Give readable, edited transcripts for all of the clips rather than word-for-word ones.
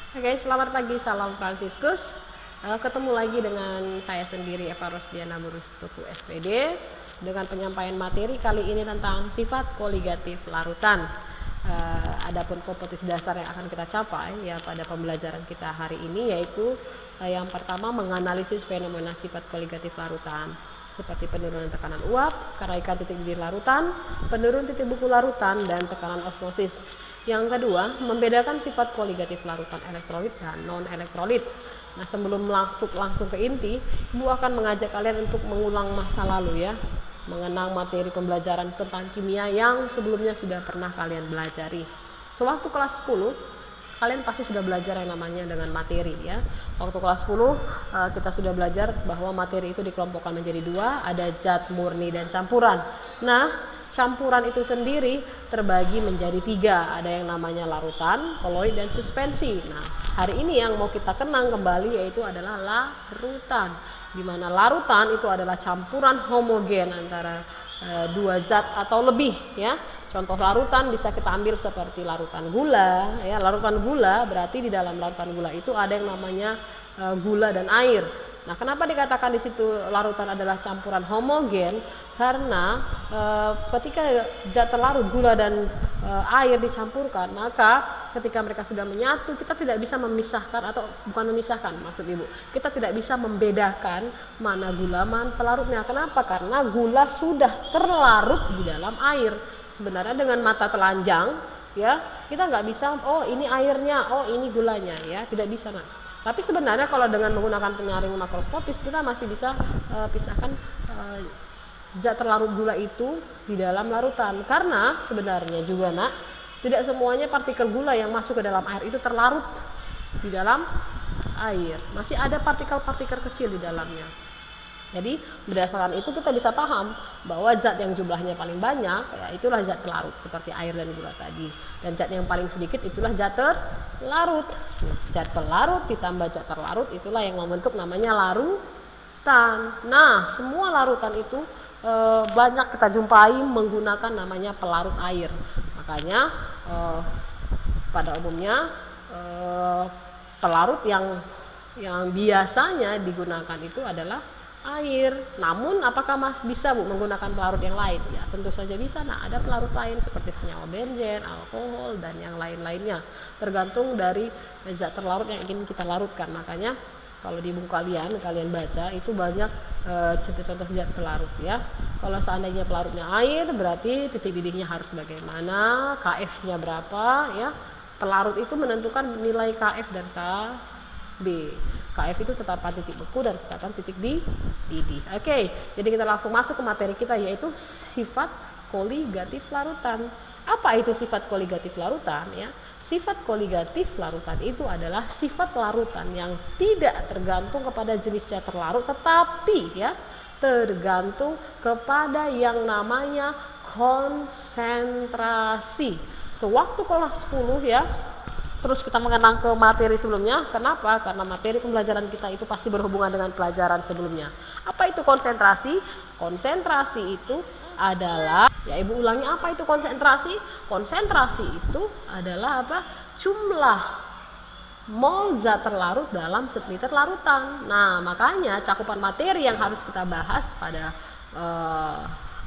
Oke, selamat pagi, salam Fransiskus. Ketemu lagi dengan saya sendiri Eva Rosdiana Burustuku SPD dengan penyampaian materi kali ini tentang sifat koligatif larutan. Adapun kompetensi dasar yang akan kita capai ya pada pembelajaran kita hari ini yaitu yang pertama menganalisis fenomena sifat koligatif larutan seperti penurunan tekanan uap, kenaikan titik didih larutan, penurunan titik buku larutan, dan tekanan osmosis. Yang kedua, membedakan sifat koligatif larutan elektrolit dan non-elektrolit. Nah, sebelum langsung ke inti, Ibu akan mengajak kalian untuk mengulang masa lalu ya, mengenang materi pembelajaran tentang kimia yang sebelumnya sudah pernah kalian pelajari. Sewaktu kelas 10, kalian pasti sudah belajar yang namanya dengan materi ya. Waktu kelas 10 kita sudah belajar bahwa materi itu dikelompokkan menjadi dua, ada zat murni dan campuran. Nah, campuran itu sendiri terbagi menjadi tiga, ada yang namanya larutan, koloid, dan suspensi. Nah, hari ini yang mau kita kenang kembali yaitu adalah larutan, di mana larutan itu adalah campuran homogen antara dua zat atau lebih ya. Contoh larutan bisa kita ambil seperti larutan gula ya. Larutan gula berarti di dalam larutan gula itu ada yang namanya gula dan air. Nah, kenapa dikatakan di situ larutan adalah campuran homogen? Karena ketika zat terlarut gula dan air dicampurkan, maka ketika mereka sudah menyatu, kita tidak bisa memisahkan, atau bukan memisahkan maksud Ibu, kita tidak bisa membedakan mana gula mana pelarutnya. Kenapa? Karena gula sudah terlarut di dalam air. Sebenarnya dengan mata telanjang ya kita nggak bisa, oh ini airnya, oh ini gulanya ya, tidak bisa. Nah, tapi sebenarnya kalau dengan menggunakan penyaring makroskopis kita masih bisa pisahkan zat terlarut gula itu di dalam larutan. Karena sebenarnya juga nak, tidak semuanya partikel gula yang masuk ke dalam air itu terlarut di dalam air, masih ada partikel-partikel kecil di dalamnya. Jadi berdasarkan itu kita bisa paham bahwa zat yang jumlahnya paling banyak ya itulah zat pelarut seperti air dan gula tadi, dan zat yang paling sedikit itulah zat terlarut. Zat pelarut ditambah zat terlarut itulah yang membentuk namanya larutan. Nah, semua larutan itu banyak kita jumpai menggunakan namanya pelarut air. Makanya pada umumnya pelarut yang biasanya digunakan itu adalah air. Namun apakah bisa Bu menggunakan pelarut yang lain? Ya tentu saja bisa. Nah, ada pelarut lain seperti senyawa benzen, alkohol, dan yang lain-lainnya, tergantung dari zat terlarut yang ingin kita larutkan. Makanya kalau di buku kalian baca itu banyak contoh-contoh zat pelarut ya. Kalau seandainya pelarutnya air, berarti titik didihnya harus bagaimana, KF-nya berapa ya. Pelarut itu menentukan nilai KF dan KB. KF itu tetapan titik beku dan tetapan titik didih. Oke, jadi kita langsung masuk ke materi kita yaitu sifat koligatif larutan. Apa itu sifat koligatif larutan ya? Sifat koligatif larutan itu adalah sifat larutan yang tidak tergantung kepada jenis zat terlarut, tetapi ya tergantung kepada yang namanya konsentrasi. Sewaktu kelas 10 ya, terus kita mengenang ke materi sebelumnya. Kenapa? Karena materi pembelajaran kita itu pasti berhubungan dengan pelajaran sebelumnya. Apa itu konsentrasi? Konsentrasi itu adalah, ya Ibu ulangi, apa itu konsentrasi? Konsentrasi itu adalah apa? Jumlah mol zat terlarut dalam 1 liter larutan. Nah, makanya cakupan materi yang harus kita bahas pada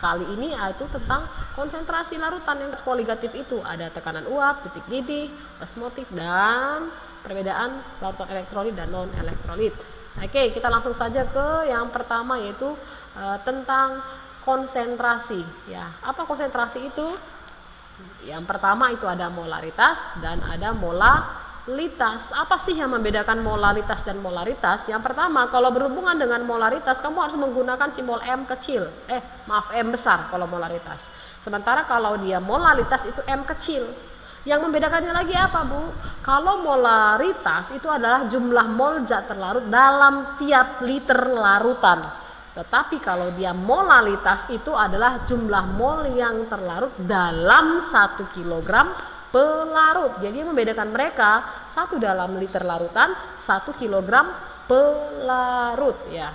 kali ini yaitu tentang konsentrasi larutan yang koligatif itu. Ada tekanan uap, titik didih, osmotik, dan perbedaan larutan elektrolit dan non elektrolit. Oke, kita langsung saja ke yang pertama yaitu tentang konsentrasi ya. Apa konsentrasi itu? Yang pertama itu ada molaritas dan ada molalitas. Apa sih yang membedakan molaritas dan molaritas? Yang pertama, kalau berhubungan dengan molaritas kamu harus menggunakan simbol M kecil. M besar kalau molaritas. Sementara kalau dia molalitas itu M kecil. Yang membedakannya lagi apa, Bu? Kalau molaritas itu adalah jumlah mol zat terlarut dalam tiap liter larutan. Tetapi kalau dia molalitas itu adalah jumlah mol yang terlarut dalam 1 kilogram pelarut. Jadi yang membedakan mereka, 1 dalam liter larutan, 1 kilogram pelarut ya.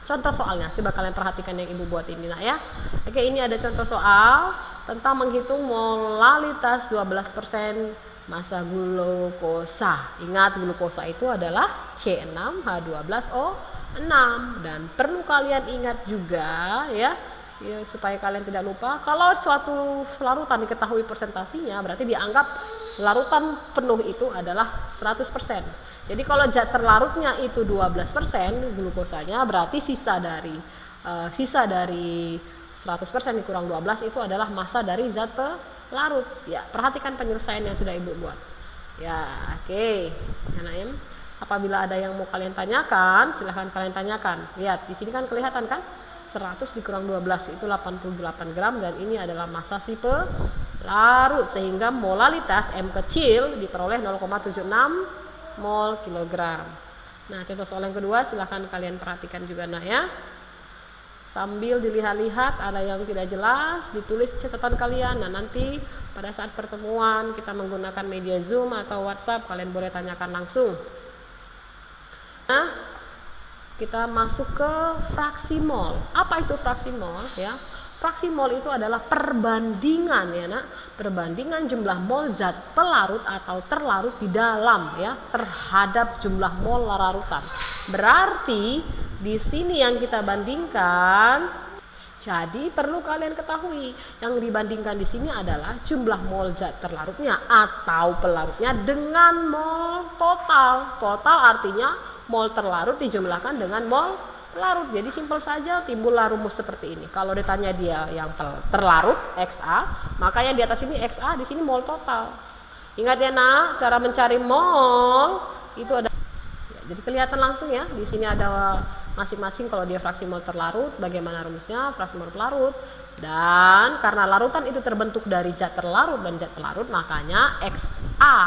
Contoh soalnya, coba kalian perhatikan yang Ibu buat ini nah ya. Oke, ini ada contoh soal tentang menghitung molalitas 12% massa glukosa. Ingat, glukosa itu adalah C6H12O6. Dan perlu kalian ingat juga ya, supaya kalian tidak lupa, kalau suatu larutan diketahui persentasinya, berarti dianggap larutan penuh itu adalah 100%. Jadi kalau zat terlarutnya itu 12% glukosanya, berarti sisa dari 100% dikurang 12 itu adalah massa dari zat pelarut. Ya, perhatikan penyelesaian yang sudah Ibu buat. Ya, oke. Anak-anak, apabila ada yang mau kalian tanyakan, silahkan kalian tanyakan. Lihat, di sini kan kelihatan kan? 100 dikurang 12 itu 88 gram, dan ini adalah massa si pelarut, sehingga molalitas M kecil diperoleh 0,76 mol kilogram. Nah, contoh soal yang kedua silahkan kalian perhatikan juga nak ya. Sambil dilihat-lihat ada yang tidak jelas, ditulis catatan kalian. Nah, nanti pada saat pertemuan kita menggunakan media Zoom atau WhatsApp, kalian boleh tanyakan langsung. Nah, kita masuk ke fraksi mol. Apa itu fraksi mol ya? Fraksi mol itu adalah perbandingan ya nak, perbandingan jumlah mol zat pelarut atau terlarut di dalam ya terhadap jumlah mol larutan. Berarti di sini yang kita bandingkan, jadi perlu kalian ketahui yang dibandingkan di sini adalah jumlah mol zat terlarutnya atau pelarutnya dengan mol total. Total artinya mol terlarut dijumlahkan dengan mol pelarut. Jadi simpel saja, timbullah rumus seperti ini. Kalau ditanya dia yang terlarut XA, maka yang di atas ini XA, di sini mol total. Ingat ya nak, cara mencari mol itu ada ya, jadi kelihatan langsung ya. Di sini ada masing-masing kalau dia fraksi mol terlarut, bagaimana rumusnya fraksi mol pelarut. Dan karena larutan itu terbentuk dari zat terlarut dan zat pelarut, makanya XA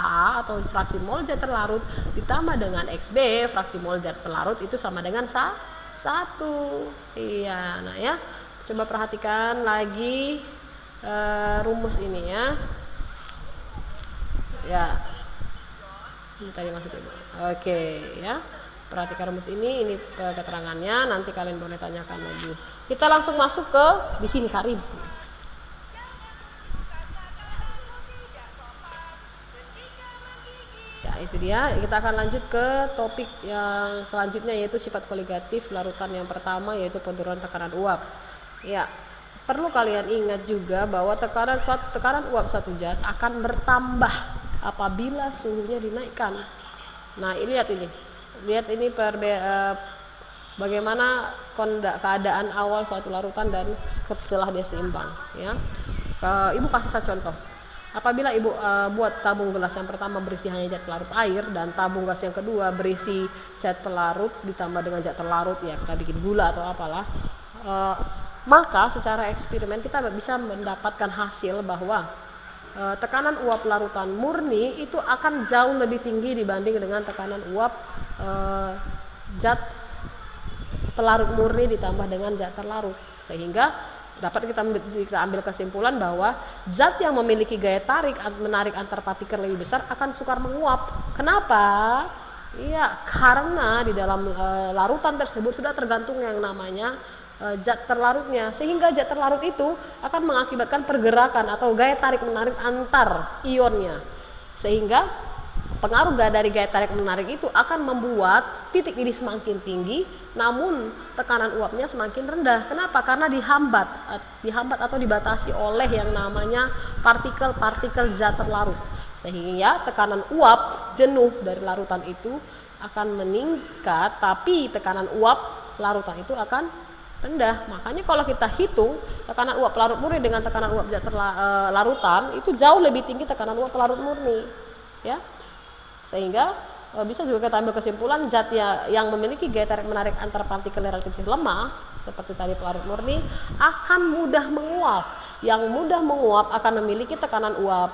atau fraksi mol zat terlarut ditambah dengan XB fraksi mol zat pelarut itu sama dengan 1. Iya, nah ya. Coba perhatikan lagi rumus ini ya. Ya. Ini tadi maksudnya. Oke, ya. Perhatikan rumus ini keterangannya, nanti kalian boleh tanyakan lagi. Kita langsung masuk ke di sini Karim. Ya, itu dia. Kita akan lanjut ke topik yang selanjutnya, yaitu sifat koligatif larutan yang pertama, yaitu penurunan tekanan uap. Ya, perlu kalian ingat juga bahwa tekanan uap suatu zat akan bertambah apabila suhunya dinaikkan. Nah, lihat ini. Lihat ini bagaimana keadaan awal suatu larutan dan setelah dia seimbang ya. Ibu kasih satu contoh. Apabila ibu buat tabung gelas yang pertama berisi hanya zat pelarut air, dan tabung gas yang kedua berisi zat pelarut ditambah dengan zat terlarut, ya kita bikin gula atau apalah, maka secara eksperimen kita bisa mendapatkan hasil bahwa tekanan uap larutan murni itu akan jauh lebih tinggi dibanding dengan tekanan uap zat pelarut murni ditambah dengan zat terlarut, sehingga dapat kita ambil kesimpulan bahwa zat yang memiliki gaya menarik antar partikel lebih besar akan sukar menguap. Kenapa? Iya, karena di dalam larutan tersebut sudah tergantung yang namanya zat terlarutnya, sehingga zat terlarut itu akan mengakibatkan pergerakan atau gaya tarik menarik antar ionnya, sehingga pengaruh dari gaya tarik menarik itu akan membuat titik ini semakin tinggi, namun tekanan uapnya semakin rendah. Kenapa? Karena dihambat atau dibatasi oleh yang namanya partikel-partikel zat terlarut, sehingga tekanan uap jenuh dari larutan itu akan meningkat, tapi tekanan uap larutan itu akan rendah. Makanya kalau kita hitung tekanan uap pelarut murni dengan tekanan uap zat larutan itu jauh lebih tinggi tekanan uap pelarut murni ya. Sehingga bisa juga kita ambil kesimpulan zat yang memiliki gaya tarik menarik antar partikel relatif lemah seperti tadi pelarut murni akan mudah menguap. Yang mudah menguap akan memiliki tekanan uap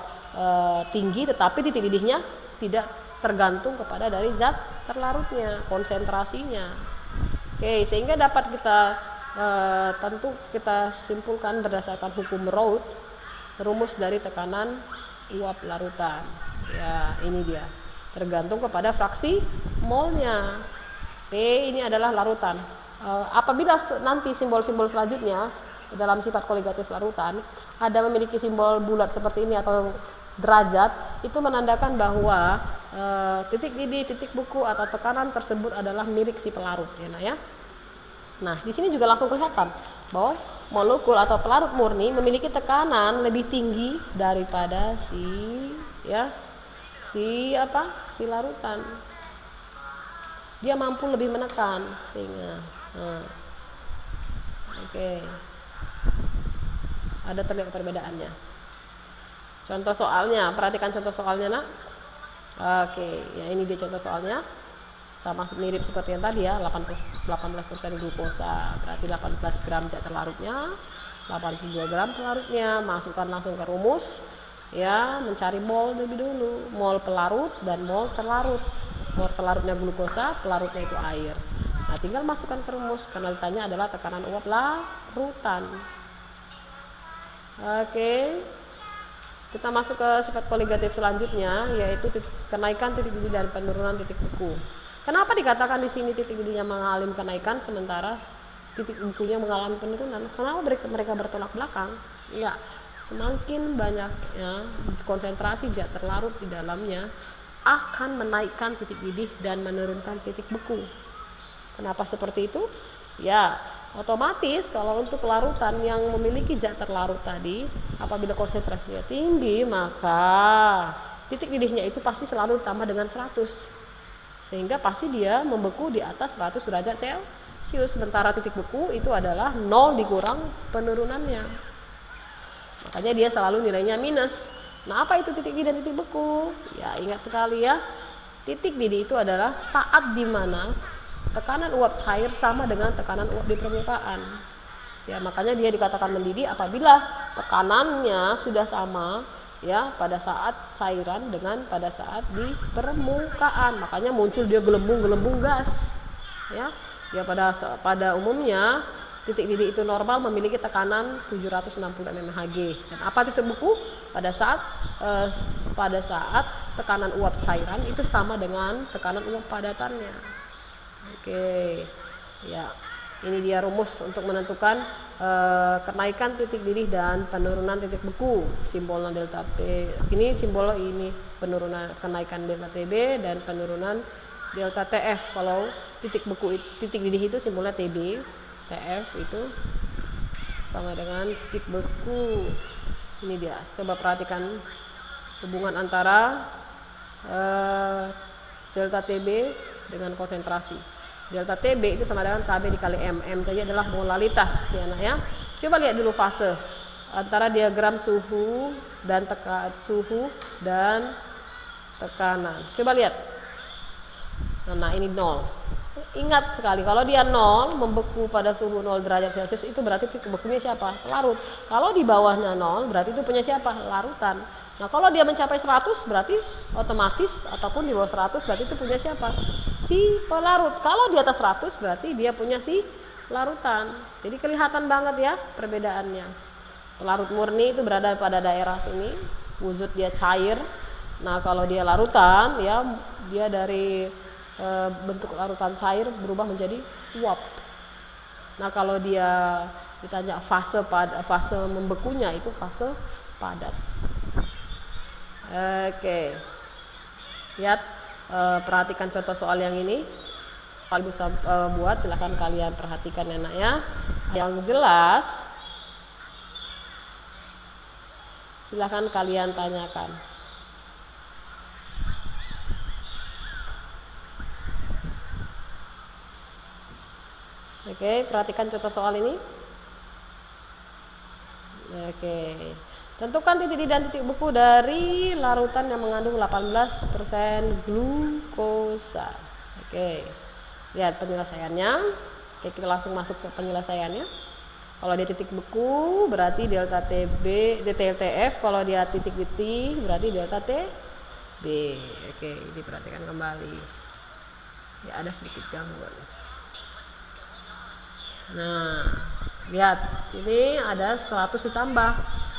tinggi, tetapi titik didihnya tidak tergantung kepada dari zat terlarutnya, konsentrasinya. Oke, sehingga dapat kita tentu kita simpulkan berdasarkan hukum Raoult, rumus dari tekanan uap larutan. Ya, ini dia. Tergantung kepada fraksi molnya. Oke, ini adalah larutan. Apabila nanti simbol-simbol selanjutnya dalam sifat koligatif larutan ada memiliki simbol bulat seperti ini atau derajat itu menandakan bahwa titik didih, titik beku atau tekanan tersebut adalah milik si pelarut ya nak ya. Nah di sini juga langsung kelihatan bahwa molekul atau pelarut murni memiliki tekanan lebih tinggi daripada si larutan. Dia mampu lebih menekan sehingga ada terlihat perbedaannya. Contoh soalnya, perhatikan contoh soalnya nak. Ya ini dia contoh soalnya. Sama mirip seperti yang tadi ya, 18% glukosa, berarti 18 gram zat terlarutnya, 82 gram pelarutnya. Masukkan langsung ke rumus ya, mencari mol lebih dulu, mol pelarut dan mol terlarut. Mol pelarutnya glukosa, pelarutnya itu air. Nah tinggal masukkan ke rumus karena ditanya adalah tekanan uap larutan. Kita masuk ke sifat koligatif selanjutnya, yaitu kenaikan titik didih dan penurunan titik beku. Kenapa dikatakan di sini titik didihnya mengalami kenaikan sementara titik bekunya mengalami penurunan? Kenapa mereka bertolak belakang? Ya, semakin banyaknya konsentrasi zat terlarut di dalamnya akan menaikkan titik didih dan menurunkan titik beku. Kenapa seperti itu? Ya, otomatis kalau untuk larutan yang memiliki zat terlarut tadi, apabila konsentrasinya tinggi, maka titik didihnya itu pasti selalu ditambah dengan 100. Sehingga pasti dia membeku di atas 100 derajat Celcius. Sementara titik beku itu adalah 0 dikurang penurunannya. Makanya dia selalu nilainya minus. Nah apa itu titik didih dan titik beku? Ya ingat sekali ya, titik didih itu adalah saat dimana tekanan uap cair sama dengan tekanan uap di permukaan. Ya makanya dia dikatakan mendidih apabila tekanannya sudah sama ya pada saat cairan dengan pada saat di permukaan. Makanya muncul dia gelembung-gelembung gas ya. Ya pada umumnya titik didih itu normal memiliki tekanan 760 mmHg. Dan apa titik beku? Pada saat tekanan uap cairan itu sama dengan tekanan uap padatannya. Ya ini dia rumus untuk menentukan kenaikan titik didih dan penurunan titik beku. Simbolnya delta P. Ini simbol ini penurunan kenaikan delta TB dan penurunan delta TF. Kalau titik didih itu simbolnya TB, TF itu sama dengan titik beku. Ini dia. Coba perhatikan hubungan antara delta TB dengan konsentrasi. Delta TB itu sama dengan KB dikali M. M tadi adalah molalitas ya nak ya. Coba lihat dulu fase antara diagram suhu dan tekanan. Coba lihat. Nah ini 0. Ingat sekali kalau dia 0 membeku pada suhu 0 derajat Celcius itu berarti titik bekunya siapa? Larut. Kalau di bawahnya 0 berarti itu punya siapa? Larutan. Nah kalau dia mencapai 100 berarti otomatis ataupun di bawah 100 berarti itu punya siapa? Si pelarut. Kalau di atas 100 berarti dia punya si larutan. Jadi kelihatan banget ya perbedaannya. Pelarut murni itu berada pada daerah sini, wujud dia cair. Nah kalau dia larutan ya dia dari bentuk larutan cair berubah menjadi uap. Nah kalau dia ditanya fase membekunya itu fase padat. Lihat, perhatikan contoh soal yang ini. Kalau bisa buat silahkan kalian perhatikan ya nak ya. Yang jelas silahkan kalian tanyakan. Perhatikan contoh soal ini. Tentukan titik didih dan titik beku dari larutan yang mengandung 18% glukosa. Lihat penyelesaiannya. Kita langsung masuk ke penyelesaiannya. Kalau dia titik beku berarti delta TB, DTF. Kalau dia titik didih berarti delta TB. Ini perhatikan kembali. Ya ada sedikit gangguan. Nah, lihat ini ada 100 ditambah.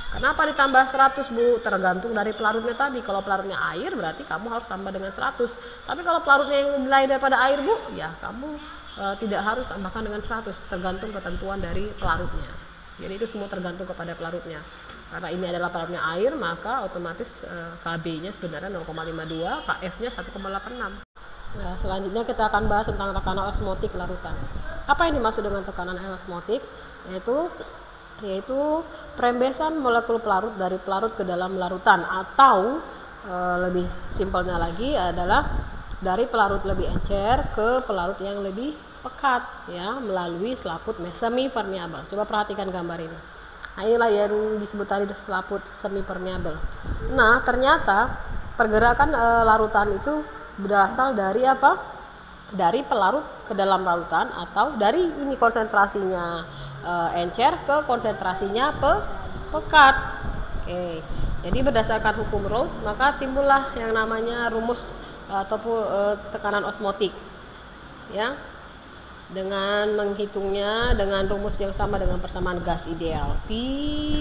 Kenapa ditambah 100 Bu? Tergantung dari pelarutnya tadi. Kalau pelarutnya air berarti kamu harus tambah dengan 100. Tapi kalau pelarutnya yang lain daripada air Bu, ya kamu tidak harus tambahkan dengan 100. Tergantung ketentuan dari pelarutnya. Jadi itu semua tergantung kepada pelarutnya. Karena ini adalah pelarutnya air, maka otomatis Kb-nya sebenarnya 0,52, Kf-nya 1,86. Nah, selanjutnya kita akan bahas tentang tekanan osmotik larutan. Apa yang dimaksud dengan tekanan osmotik? Yaitu perembesan molekul pelarut dari pelarut ke dalam larutan, atau lebih simpelnya lagi adalah dari pelarut lebih encer ke pelarut yang lebih pekat, ya, melalui selaput semi permeabel. Coba perhatikan gambar ini. Nah, inilah yang disebut tadi selaput semi permeabel. Nah, ternyata pergerakan larutan itu berasal dari apa? Dari pelarut ke dalam larutan, atau dari ini konsentrasinya encer ke konsentrasinya pekat. Oke. Jadi berdasarkan hukum Raoult, maka timbullah yang namanya rumus ataupun tekanan osmotik, ya, dengan menghitungnya dengan rumus yang sama dengan persamaan gas ideal, P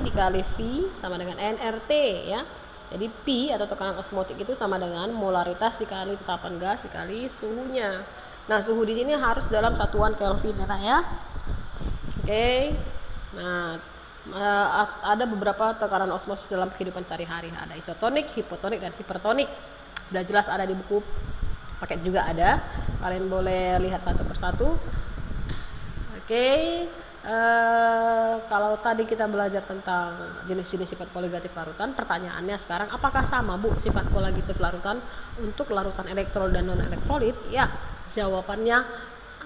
dikali V sama dengan nRT, ya. Jadi P atau tekanan osmotik itu sama dengan molaritas dikali tetapan gas dikali suhunya. Nah, suhu di sini harus dalam satuan Kelvin, ya. Oke. Nah, ada beberapa tekanan osmosis dalam kehidupan sehari-hari. Ada isotonik, hipotonik, dan hipertonik. Sudah jelas ada di buku paket juga ada. Kalian boleh lihat satu persatu. Oke. Kalau tadi kita belajar tentang jenis-jenis sifat koligatif larutan, pertanyaannya sekarang, apakah sama, Bu, sifat koligatif larutan untuk larutan elektrolit dan non elektrolit? Ya, jawabannya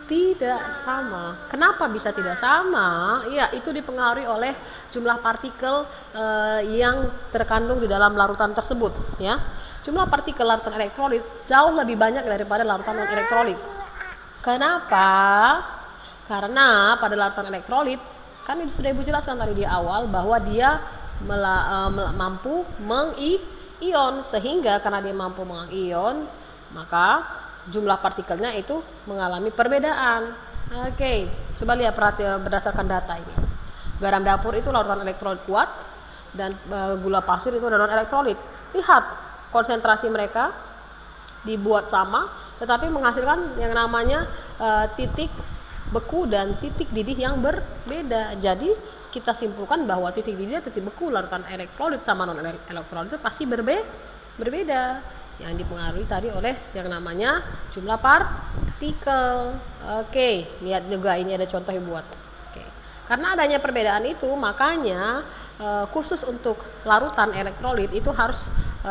tidak sama. Kenapa bisa tidak sama? Ya, itu dipengaruhi oleh jumlah partikel yang terkandung di dalam larutan tersebut, ya. Jumlah partikel larutan elektrolit jauh lebih banyak daripada larutan non elektrolit. Kenapa? Karena pada larutan elektrolit, kan sudah Ibu jelaskan tadi di awal bahwa dia mampu mengion, sehingga karena dia mampu mengion, maka jumlah partikelnya itu mengalami perbedaan. Oke, coba lihat berdasarkan data ini. Garam dapur itu larutan elektrolit kuat, dan gula pasir itu non elektrolit. Lihat konsentrasi mereka dibuat sama, tetapi menghasilkan yang namanya titik beku dan titik didih yang berbeda. Jadi kita simpulkan bahwa titik didih dan titik beku larutan elektrolit sama non elektrolit itu pasti berbeda, yang dipengaruhi tadi oleh yang namanya jumlah partikel. Oke, lihat juga ini ada contoh yang buat. Oke. Karena adanya perbedaan itu, makanya khusus untuk larutan elektrolit itu harus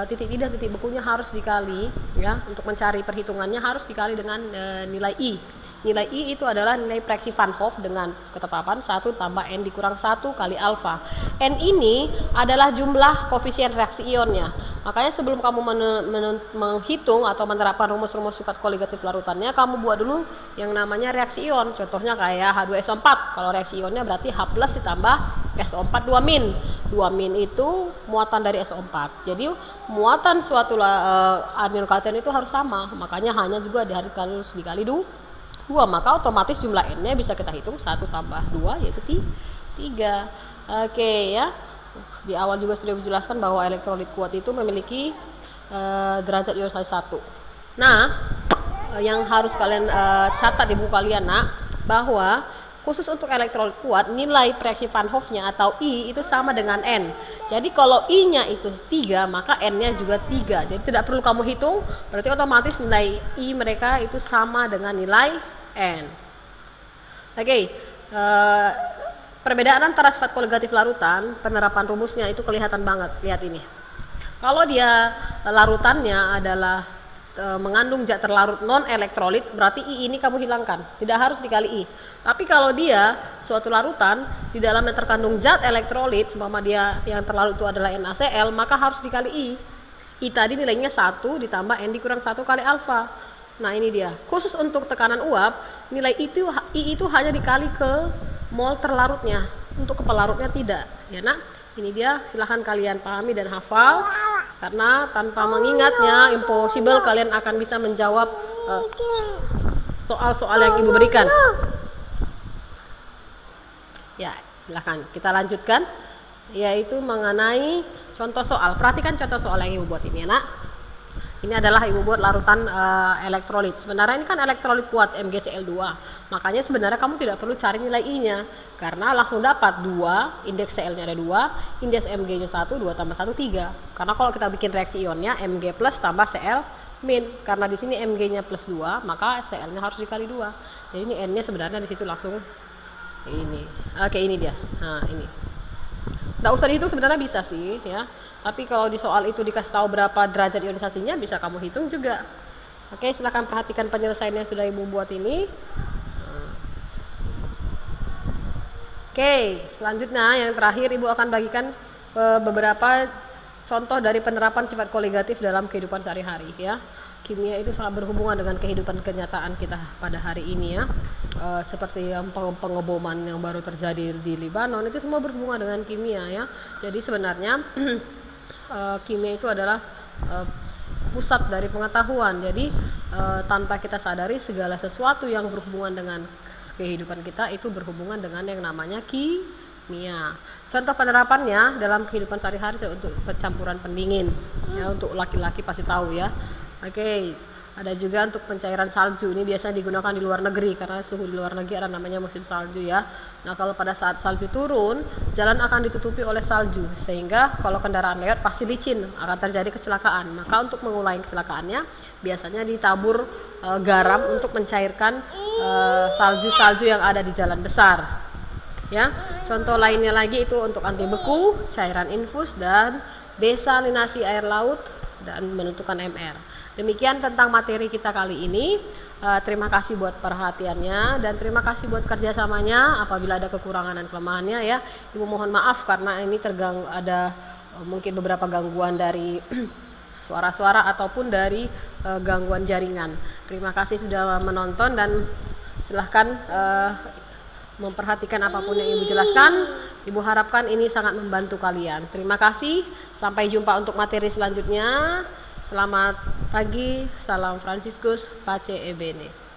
titik didih dan titik bekunya harus dikali, ya, untuk mencari perhitungannya harus dikali dengan nilai I. Nilai I itu adalah nilai Prexy Van Hoff dengan ketetapan 1 tambah N dikurang 1 kali alfa. N ini adalah jumlah koefisien reaksi ionnya. Makanya sebelum kamu menghitung atau menerapkan rumus-rumus sifat koligatif larutannya, kamu buat dulu yang namanya reaksi ion. Contohnya kayak H2SO4. Kalau reaksi ionnya berarti H+ ditambah SO4 2-. 2- itu muatan dari SO4. Jadi muatan suatu anion kation itu harus sama. Makanya hanya juga harus dikali 2, maka otomatis jumlah N-nya bisa kita hitung 1 tambah 2 yaitu 3. Oke, ya. Di awal juga sudah dijelaskan bahwa elektrolit kuat itu memiliki derajat ionisasi 1. Nah, yang harus kalian catat di buku kalian, nak, bahwa khusus untuk elektrolit kuat nilai Prexy Van Hoff-nya atau I itu sama dengan N. Jadi kalau I-nya itu 3, maka N-nya juga 3. Jadi tidak perlu kamu hitung, berarti otomatis nilai I mereka itu sama dengan nilai N. Oke, perbedaan antara sifat koligatif larutan, penerapan rumusnya itu kelihatan banget. Lihat ini. Kalau dia larutannya adalah mengandung zat terlarut non elektrolit, berarti I ini kamu hilangkan, tidak harus dikali I. Tapi kalau dia suatu larutan di dalamnya terkandung zat elektrolit, seumpama dia yang terlarut itu adalah NaCl, maka harus dikali I. I tadi nilainya 1 ditambah N dikurang 1 kali alfa. Nah, ini dia. Khusus untuk tekanan uap, nilai I itu hanya dikali ke mol terlarutnya. Untuk ke pelarutnya tidak. Ya, nak. Ini dia. Silahkan kalian pahami dan hafal. Karena tanpa mengingatnya, impossible kalian akan bisa menjawab soal-soal yang Ibu berikan. Ya, silahkan. Kita lanjutkan. Yaitu mengenai contoh soal. Perhatikan contoh soal yang Ibu buat ini, ya, nak. Ini adalah ibu buat larutan elektrolit. Sebenarnya ini kan elektrolit kuat MgCl2. Makanya sebenarnya kamu tidak perlu cari nilai I-nya karena langsung dapat 2, indeks Cl-nya ada 2, indeks Mg-nya 1, 2 tambah 1 3. Karena kalau kita bikin reaksi ionnya Mg plus tambah Cl min. Karena di sini Mg-nya plus 2, maka Cl-nya harus dikali 2. Jadi ini N-nya sebenarnya di situ langsung ini. Oke, ini dia. Nah, ini. Nggak usah dihitung sebenarnya bisa sih ya. Tapi kalau di soal itu dikasih tahu berapa derajat ionisasinya bisa kamu hitung juga. Oke, silahkan perhatikan penyelesaian yang sudah ibu buat ini. Oke, selanjutnya yang terakhir ibu akan bagikan beberapa contoh dari penerapan sifat koligatif dalam kehidupan sehari-hari ya. Kimia itu sangat berhubungan dengan kehidupan kenyataan kita pada hari ini ya. Seperti yang pengeboman yang baru terjadi di Libanon itu semua berhubungan dengan kimia ya. Jadi sebenarnya kimia itu adalah pusat dari pengetahuan. Jadi tanpa kita sadari segala sesuatu yang berhubungan dengan kehidupan kita itu berhubungan dengan yang namanya kimia. Contoh penerapannya dalam kehidupan sehari-hari untuk pencampuran pendingin ya, untuk laki-laki pasti tahu ya. Oke, ada juga untuk pencairan salju. Ini biasanya digunakan di luar negeri karena suhu di luar negeri ada namanya musim salju ya. Nah, kalau pada saat salju turun, jalan akan ditutupi oleh salju sehingga kalau kendaraan lewat pasti licin, akan terjadi kecelakaan. Maka untuk mengulangi kecelakaannya biasanya ditabur garam untuk mencairkan salju-salju yang ada di jalan besar. Ya, contoh lainnya lagi itu untuk anti beku, cairan infus dan desalinasi air laut dan menentukan MR. Demikian tentang materi kita kali ini. Terima kasih buat perhatiannya dan terima kasih buat kerjasamanya. Apabila ada kekurangan dan kelemahannya ya, ibu mohon maaf karena ini ada mungkin beberapa gangguan dari suara-suara ataupun dari gangguan jaringan. Terima kasih sudah menonton dan silahkan memperhatikan apapun yang ibu jelaskan. Ibu harapkan ini sangat membantu kalian. Terima kasih. Sampai jumpa untuk materi selanjutnya. Selamat pagi, salam Franciscus, Pace e Bene.